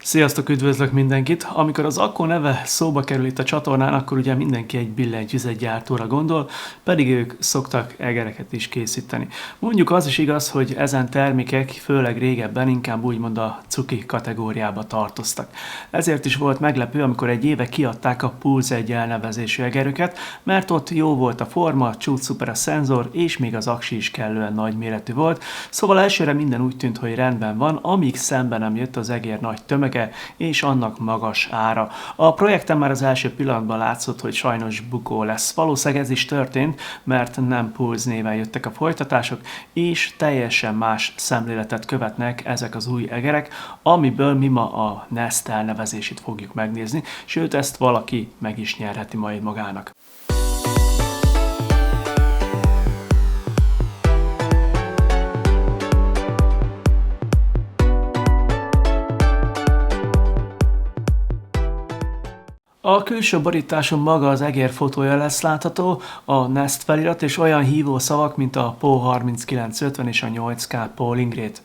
Sziasztok, üdvözlök mindenkit! Amikor az Akko neve szóba kerül itt a csatornán, akkor ugye mindenki egy billentyűzetgyártóra gondol, pedig ők szoktak egereket is készíteni. Mondjuk az is igaz, hogy ezen termékek főleg régebben inkább úgymond a cuki kategóriába tartoztak. Ezért is volt meglepő, amikor egy éve kiadták a Pulse 1 elnevezésű egerüket, mert ott jó volt a forma, csúcs szuper a szenzor, és még az aksi is kellően nagyméretű volt, szóval elsőre minden úgy tűnt, hogy rendben van, amíg szembe nem jött az egér nagy tömege, és annak magas ára. A projekten már az első pillanatban látszott, hogy sajnos bukó lesz. Valószínűleg ez is történt, mert nem Pulse néven jöttek a folytatások, és teljesen más szemléletet követnek ezek az új egerek, amiből mi ma a Nest elnevezését fogjuk megnézni, sőt ezt valaki meg is nyerheti majd magának. A külső borításon maga az egér fotója lesz látható, a Nest felirat és olyan hívó szavak, mint a PO 3950 és a 8K Polling Rate.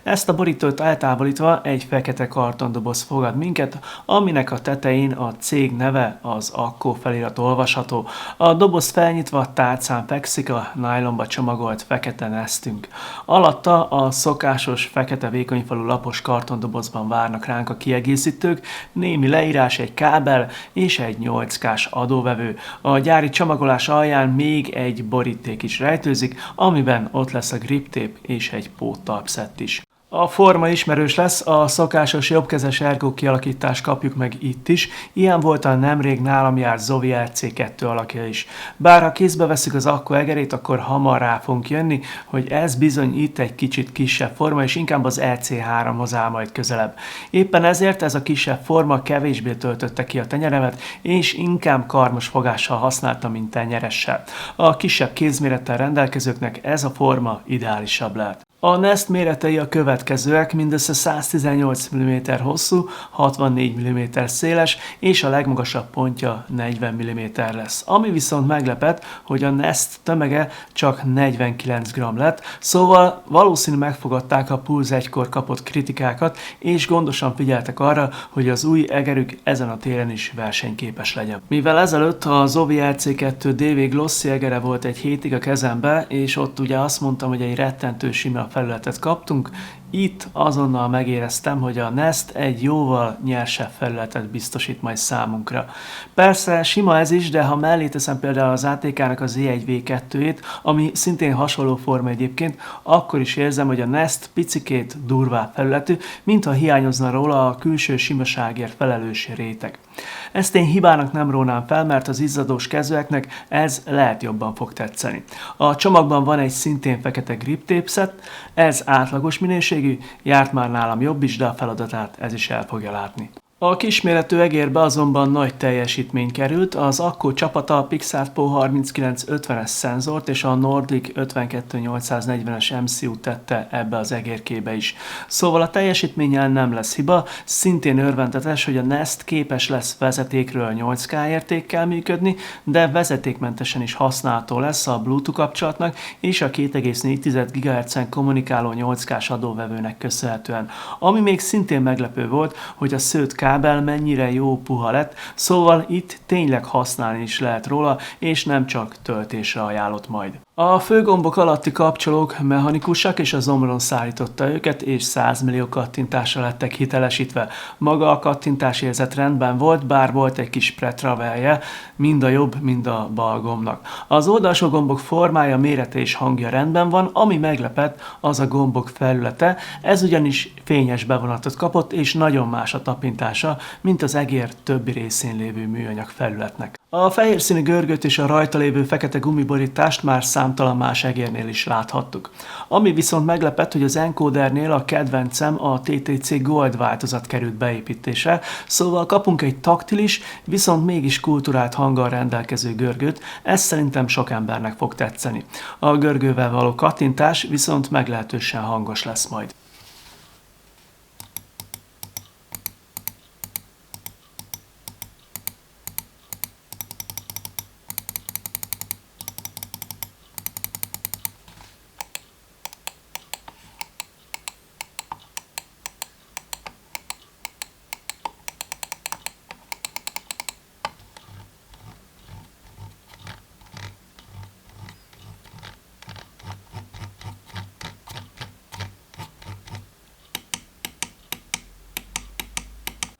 Ezt a borítót eltávolítva egy fekete kartondoboz fogad minket, aminek a tetején a cég neve, az Akko felirat olvasható. A doboz felnyitva tálcán fekszik a nájlonba csomagolt fekete Nestünk. Alatta a szokásos fekete vékonyfalú lapos kartondobozban várnak ránk a kiegészítők, némi leírás, egy kábel, és egy 8K-s adóvevő. A gyári csomagolás alján még egy boríték is rejtőzik, amiben ott lesz a grip tape és egy póttalpszett is. A forma ismerős lesz, a szokásos jobbkezes ergó kialakítást kapjuk meg itt is, ilyen volt a nemrég nálam járt Zovi RC2 alakja is. Bár ha kézbe veszük az Akko egerét, akkor hamar rá fogunk jönni, hogy ez bizony itt egy kicsit kisebb forma, és inkább az EC3-hoz áll majd közelebb. Éppen ezért ez a kisebb forma kevésbé töltötte ki a tenyeremet, és inkább karmos fogással használtam, mint tenyeressel. A kisebb kézmérettel rendelkezőknek ez a forma ideálisabb lehet. A Nest méretei a következőek, mindössze 118 mm hosszú, 64 mm széles, és a legmagasabb pontja 40 mm lesz. Ami viszont meglepett, hogy a Nest tömege csak 49 g lett, szóval valószínűleg megfogadták a Pulse 1-kor kapott kritikákat, és gondosan figyeltek arra, hogy az új egerük ezen a téren is versenyképes legyen. Mivel ezelőtt a Zovi RC2 DV Glossy egere volt egy hétig a kezembe, és ott ugye azt mondtam, hogy egy rettentő sima felületet kaptunk, itt azonnal megéreztem, hogy a Nest egy jóval nyersebb felületet biztosít majd számunkra. Persze sima ez is, de ha mellé teszem például az ATK-nak az E1V2-ét, ami szintén hasonló forma egyébként, akkor is érzem, hogy a Nest picikét durvább felületű, mintha hiányozna róla a külső simaságért felelős réteg. Ezt én hibának nem rónám fel, mert az izzadós kezűeknek ez lehet jobban fog tetszeni. A csomagban van egy szintén fekete grip tape set, ez átlagos minőségű, járt már nálam jobb is, de a feladatát ez is el fogja látni. A kisméretű egérbe azonban nagy teljesítmény került, az Akko csapata a Pixart PO 3950-es szenzort és a Nordic 52840-es MCU tette ebbe az egérkébe is. Szóval a teljesítménnyel nem lesz hiba, szintén örvendetes, hogy a Nest képes lesz vezetékről 8K értékkel működni, de vezetékmentesen is használható lesz a Bluetooth kapcsolatnak és a 2,4 GHz-en kommunikáló 8K-s adóvevőnek köszönhetően. Ami még szintén meglepő volt, hogy a szőtt kábel mennyire jó puha lett, szóval itt tényleg használni is lehet róla, és nem csak töltésre ajánlott majd. A főgombok alatti kapcsolók mechanikusak, és a zomron szállította őket, és 100 millió kattintásra lettek hitelesítve. Maga a kattintásérzet rendben volt, bár volt egy kis pretravelje, mind a jobb, mind a bal gombnak. Az oldalsó gombok formája, mérete és hangja rendben van, ami meglepett, az a gombok felülete, ez ugyanis fényes bevonatot kapott, és nagyon más a tapintása, mint az egér többi részén lévő műanyag felületnek. A fehér színű görgőt és a rajta lévő fekete gumiborítást már számtalan más egérnél is láthattuk. Ami viszont meglepett, hogy az encodernél a kedvencem a TTC Gold változat került beépítésre, szóval kapunk egy taktilis, viszont mégis kulturált hanggal rendelkező görgőt, ez szerintem sok embernek fog tetszeni. A görgővel való kattintás viszont meglehetősen hangos lesz majd.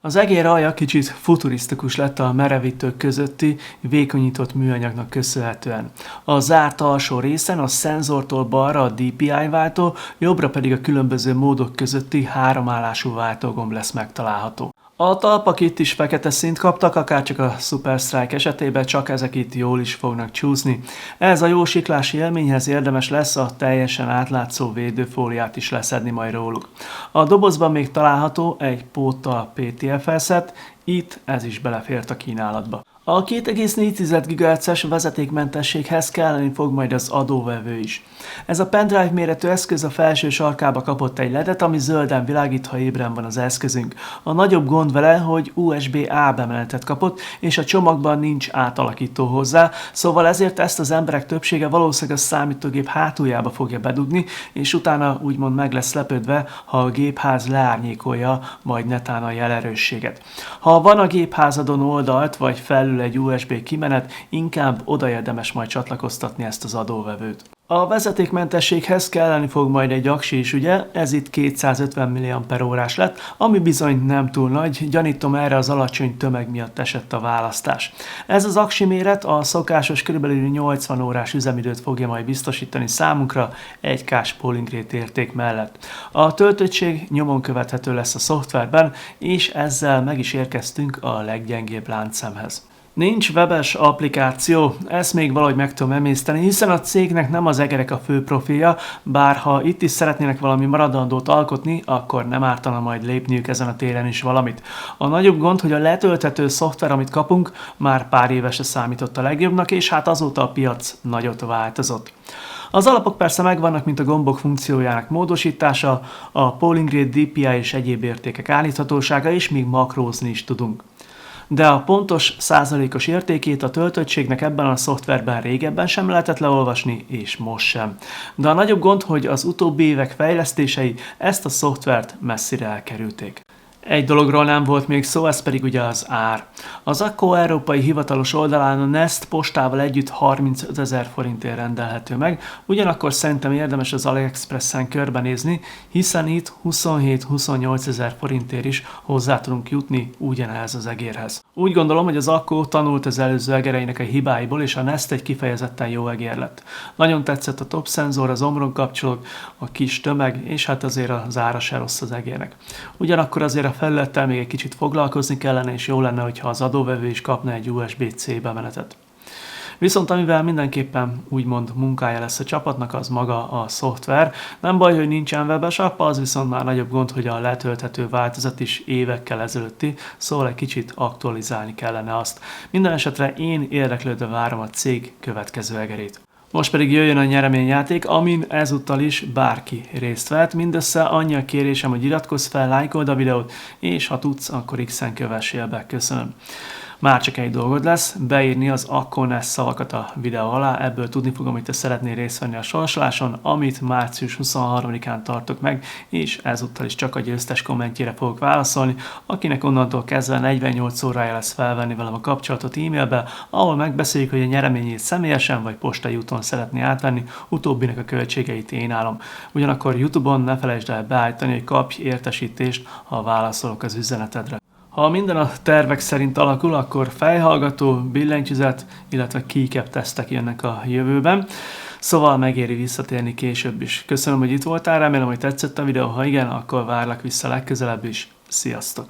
Az egér alja kicsit futurisztikus lett a merevítők közötti vékonyított műanyagnak köszönhetően. A zárt alsó részen a szenzortól balra a DPI váltó, jobbra pedig a különböző módok közötti háromállású váltógomb lesz megtalálható. A talpak itt is fekete színt kaptak, akárcsak a Super Strike esetében, csak ezek itt jól is fognak csúszni. Ez a jó siklási élményhez érdemes lesz a teljesen átlátszó védőfóliát is leszedni majd róluk. A dobozban még található egy póttal PTFS-et, itt ez is belefért a kínálatba. A 2,4 GHz-es vezetékmentességhez kelleni fog majd az adóvevő is. Ez a pendrive méretű eszköz a felső sarkába kapott egy ledet, ami zölden világít, ha ébren van az eszközünk. A nagyobb gond vele, hogy USB-A bemenetet kapott, és a csomagban nincs átalakító hozzá, szóval ezért ezt az emberek többsége valószínűleg a számítógép hátuljába fogja bedugni, és utána úgymond meg lesz lepődve, ha a gépház leárnyékolja majd netán a jelerősséget. Ha van a gépházadon oldalt, vagy felül egy USB kimenet, inkább oda érdemes majd csatlakoztatni ezt az adóvevőt. A vezetékmentességhez kelleni fog majd egy aksi is, ugye? Ez itt 250 mAh lett, ami bizony nem túl nagy, gyanítom erre az alacsony tömeg miatt esett a választás. Ez az aksi méret a szokásos kb. 80 órás üzemidőt fogja majd biztosítani számunkra 1K-s polling rate érték mellett. A töltöttség nyomon követhető lesz a szoftverben, és ezzel meg is érkeztünk a leggyengébb láncszemhez. Nincs webes applikáció, ezt még valahogy meg tudom emészteni, hiszen a cégnek nem az egerek a fő profilja, bár ha itt is szeretnének valami maradandót alkotni, akkor nem ártana majd lépniük ezen a téren is valamit. A nagyobb gond, hogy a letölthető szoftver, amit kapunk, már pár évesre számított a legjobbnak, és hát azóta a piac nagyot változott. Az alapok persze megvannak, mint a gombok funkciójának módosítása, a polling rate, DPI és egyéb értékek állíthatósága, és még makrózni is tudunk. De a pontos százalékos értékét a töltöttségnek ebben a szoftverben régebben sem lehetett leolvasni, és most sem. De a nagyobb gond, hogy az utóbbi évek fejlesztései ezt a szoftvert messzire elkerülték. Egy dologról nem volt még szó, ez pedig ugye az ár. Az Akko európai hivatalos oldalán a Nest postával együtt 35 000 forintért rendelhető meg, ugyanakkor szerintem érdemes az AliExpressen körbenézni, hiszen itt 27-28 000 forintért is hozzá tudunk jutni ugyanehhez az egérhez. Úgy gondolom, hogy az Akko tanult az előző egereinek a hibáiból, és a Nest egy kifejezetten jó egér lett. Nagyon tetszett a top szenzor, az omron kapcsolók, a kis tömeg, és hát azért az ára se rossz az egérnek. Ugyanakkor azért a felülettel még egy kicsit foglalkozni kellene, és jó lenne, hogyha az adóvevő is kapna egy USB-C bemenetet. Viszont amivel mindenképpen úgymond munkája lesz a csapatnak, az maga a szoftver. Nem baj, hogy nincsen webes app, az viszont már nagyobb gond, hogy a letölthető változat is évekkel ezelőtti, szóval egy kicsit aktualizálni kellene azt. Minden esetre én érdeklődve várom a cég következő egerét. Most pedig jöjjön a nyereményjáték, amin ezúttal is bárki részt vehet. Mindössze annyi a kérésem, hogy iratkozz fel, lájkold a videót, és ha tudsz, akkor X-en kövessél be. Köszönöm. Már csak egy dolgod lesz, beírni az Akko Nest szavakat a videó alá, ebből tudni fogom, hogy te szeretnél részt venni a sorsoláson, amit március 23-án tartok meg, és ezúttal is csak a győztes kommentjére fogok válaszolni, akinek onnantól kezdve 48 órája lesz felvenni velem a kapcsolatot e-mailbe, ahol megbeszéljük, hogy a nyereményét személyesen vagy postai úton szeretné átvenni, utóbbinek a költségeit én állom. Ugyanakkor YouTube-on ne felejtsd el beállítani, hogy kapj értesítést, ha válaszolok az üzenetedre. Ha minden a tervek szerint alakul, akkor fejhallgató, billentyűzet, illetve keycap tesztek jönnek a jövőben. Szóval megéri visszatérni később is. Köszönöm, hogy itt voltál, remélem, hogy tetszett a videó, ha igen, akkor várlak vissza legközelebb is. Sziasztok!